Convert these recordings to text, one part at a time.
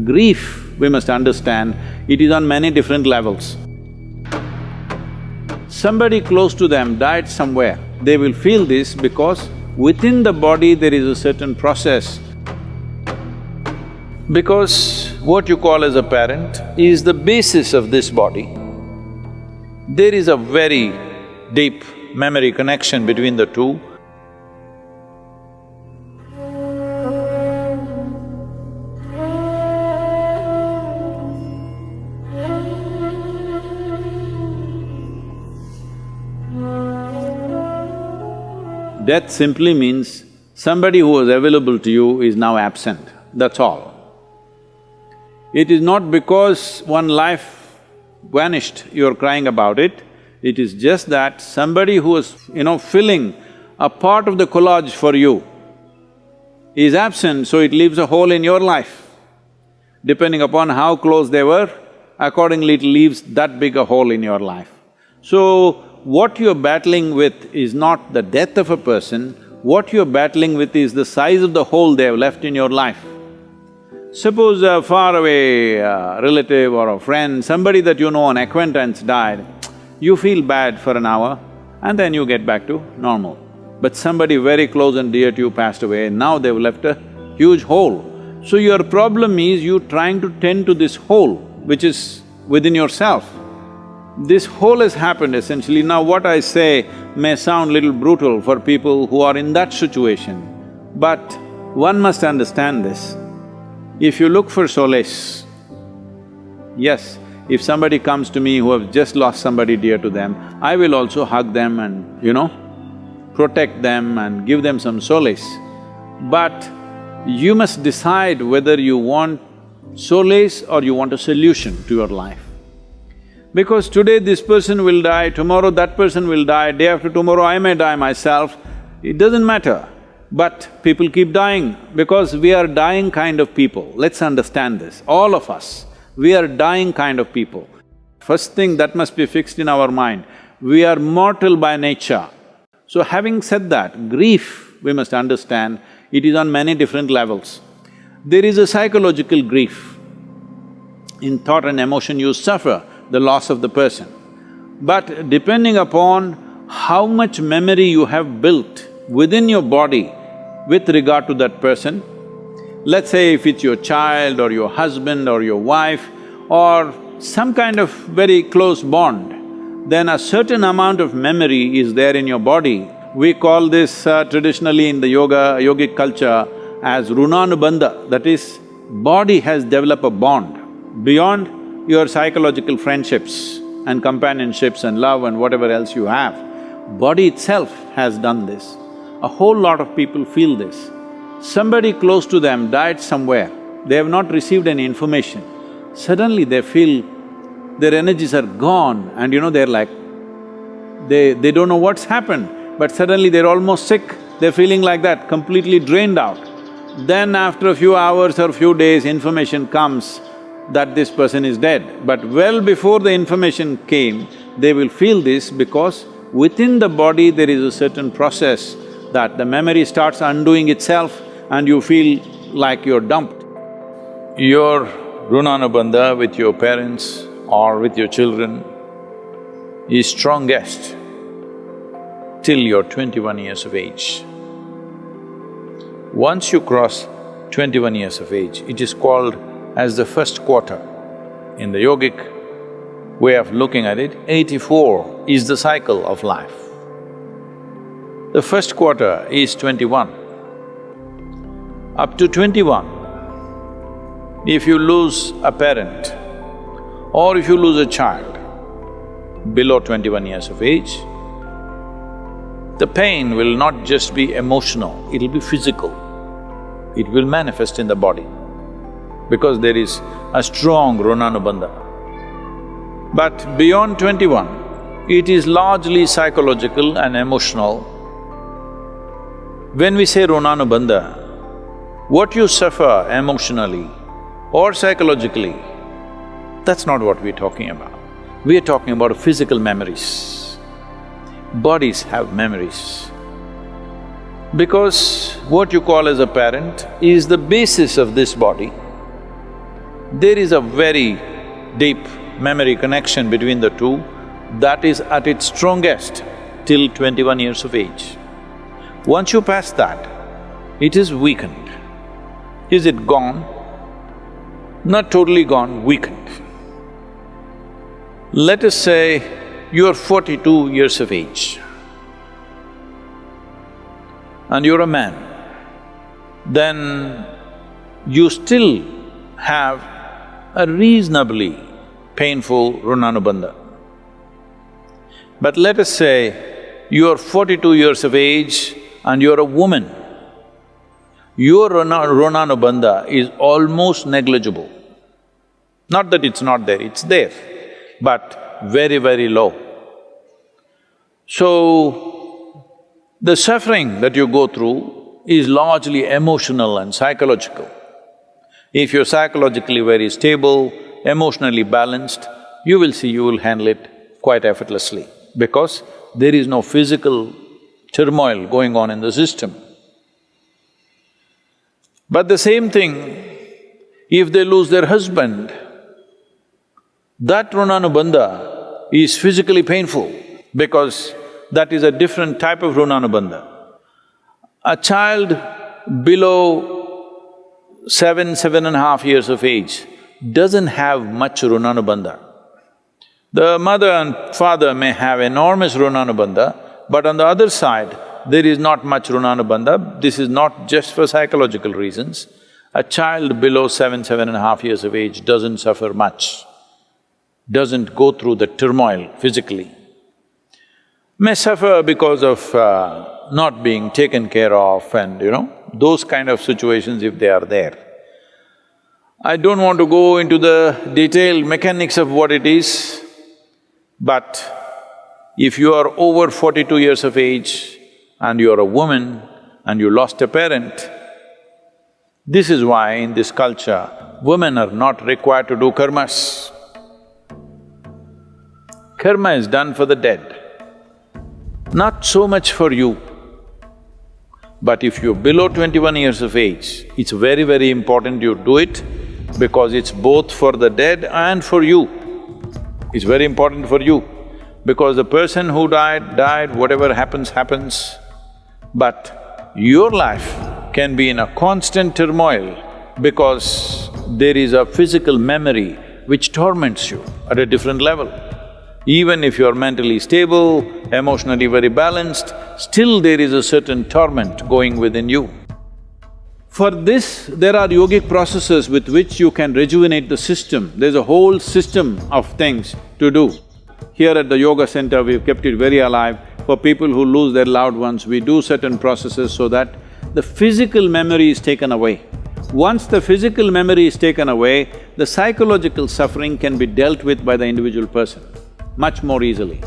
Grief, we must understand, it is on many different levels. Somebody close to them died somewhere, they will feel this because within the body there is a certain process. Because what you call as a parent is the basis of this body. There is a very deep memory connection between the two. Death simply means somebody who was available to you is now absent, that's all. It is not because one life vanished, you're crying about it. It is just that somebody who was, filling a part of the collage for you is absent, so it leaves a hole in your life. Depending upon how close they were, accordingly it leaves that big a hole in your life. So, what you're battling with is not the death of a person, what you're battling with is the size of the hole they have left in your life. Suppose a faraway relative or a friend, somebody that you know, an acquaintance died, you feel bad for an hour and then you get back to normal. But somebody very close and dear to you passed away, now they've left a huge hole. So your problem is you trying to tend to this hole which is within yourself. This hole has happened essentially. Now what I say may sound little brutal for people who are in that situation, but one must understand this. If you look for solace, yes, if somebody comes to me who have just lost somebody dear to them, I will also hug them and, protect them and give them some solace. But you must decide whether you want solace or you want a solution to your life. Because today this person will die, tomorrow that person will die, day after tomorrow I may die myself, it doesn't matter. But people keep dying because we are dying kind of people. Let's understand this, all of us, we are dying kind of people. First thing that must be fixed in our mind, we are mortal by nature. So having said that, grief, we must understand, it is on many different levels. There is a psychological grief. In thought and emotion you suffer the loss of the person. But depending upon how much memory you have built within your body with regard to that person, let's say if it's your child or your husband or your wife or some kind of very close bond, then a certain amount of memory is there in your body. We call this traditionally in the yogic culture as runanubandha, that is, body has developed a bond beyond your psychological friendships and companionships and love and whatever else you have. Body itself has done this. A whole lot of people feel this. Somebody close to them died somewhere, they have not received any information. Suddenly they feel their energies are gone and they're like, they don't know what's happened, but suddenly they're almost sick, they're feeling like that, completely drained out. Then after a few hours or few days, information comes that this person is dead. But well before the information came, they will feel this because within the body there is a certain process that the memory starts undoing itself and you feel like you're dumped. Your runanubandha with your parents or with your children is strongest till you're 21 years of age. Once you cross 21 years of age, it is called as the first quarter. In the yogic way of looking at it, 84 is the cycle of life. The first quarter is 21. Up to 21, if you lose a parent or if you lose a child below 21 years of age, the pain will not just be emotional, it'll be physical. It will manifest in the body because there is a strong runanubandha. But beyond 21, it is largely psychological and emotional. When we say runanubandha, what you suffer emotionally or psychologically, that's not what we're talking about. We are talking about physical memories. Bodies have memories. Because what you call as a parent is the basis of this body. There is a very deep memory connection between the two that is at its strongest till 21 years of age. Once you pass that, it is weakened. Is it gone? Not totally gone, weakened. Let us say you are 42 years of age and you're a man, then you still have a reasonably painful runanubandha. But let us say you are 42 years of age and you're a woman, your runanubandha is almost negligible. Not that it's not there, it's there, but very, very low. So, the suffering that you go through is largely emotional and psychological. If you're psychologically very stable, emotionally balanced, you will see you will handle it quite effortlessly because there is no physical turmoil going on in the system. But the same thing, if they lose their husband, that runanubandha is physically painful because that is a different type of runanubandha. A child below 7.5 years of age doesn't have much runanubandha. The mother and father may have enormous runanubandha, but on the other side, there is not much runanubandha. This is not just for psychological reasons. A child below 7.5 years of age doesn't suffer much, doesn't go through the turmoil physically. May suffer because of not being taken care of and, those kind of situations if they are there. I don't want to go into the detailed mechanics of what it is, but if you are over 42 years of age and you are a woman and you lost a parent, this is why in this culture, women are not required to do karmas. Karma is done for the dead, not so much for you. But if you're below 21 years of age, it's very, very important you do it because it's both for the dead and for you. It's very important for you because the person who died, whatever happens, happens. But your life can be in a constant turmoil because there is a physical memory which torments you at a different level. Even if you're mentally stable, emotionally very balanced, still there is a certain torment going within you. For this, there are yogic processes with which you can rejuvenate the system. There's a whole system of things to do. Here at the yoga center, we've kept it very alive. For people who lose their loved ones, we do certain processes so that the physical memory is taken away. Once the physical memory is taken away, the psychological suffering can be dealt with by the individual person much more easily.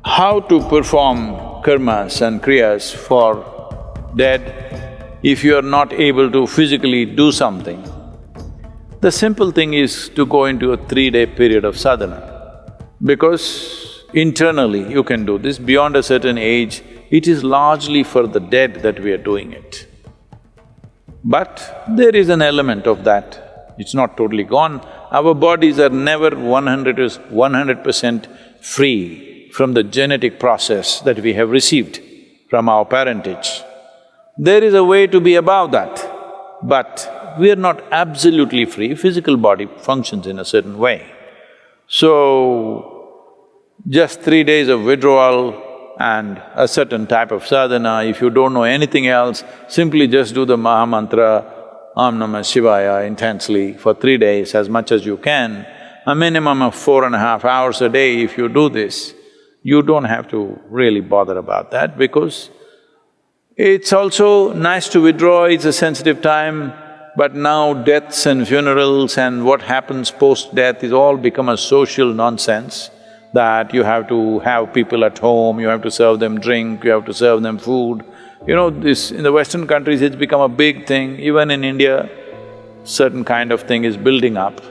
How to perform karmas and kriyas for dead if you are not able to physically do something? The simple thing is to go into a 3-day period of sadhana because internally you can do this. Beyond a certain age, it is largely for the dead that we are doing it. But there is an element of that, it's not totally gone. Our bodies are never 100% free from the genetic process that we have received from our parentage. There is a way to be above that, but we are not absolutely free. Physical body functions in a certain way. So, just 3 days of withdrawal and a certain type of sadhana, if you don't know anything else, simply just do the Maha Mantra, Om Namah Shivaya intensely for 3 days as much as you can. A minimum of 4.5 hours a day if you do this, you don't have to really bother about that because it's also nice to withdraw, it's a sensitive time, but now deaths and funerals and what happens post-death is all become a social nonsense that you have to have people at home, you have to serve them drink, you have to serve them food. This… in the Western countries it's become a big thing, even in India, certain kind of thing is building up.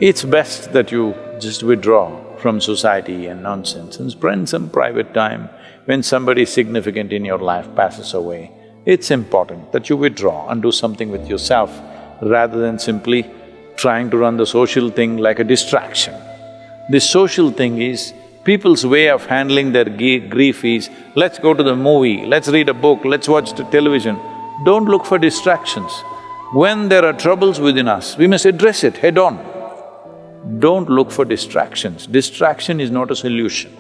It's best that you just withdraw from society and nonsense and spend some private time. When somebody significant in your life passes away, It's important that you withdraw and do something with yourself rather than simply trying to run the social thing like a distraction. This social thing is, people's way of handling their grief is, let's go to the movie, let's read a book, let's watch the television. Don't look for distractions. When there are troubles within us, we must address it head on. Don't look for distractions. Distraction is not a solution.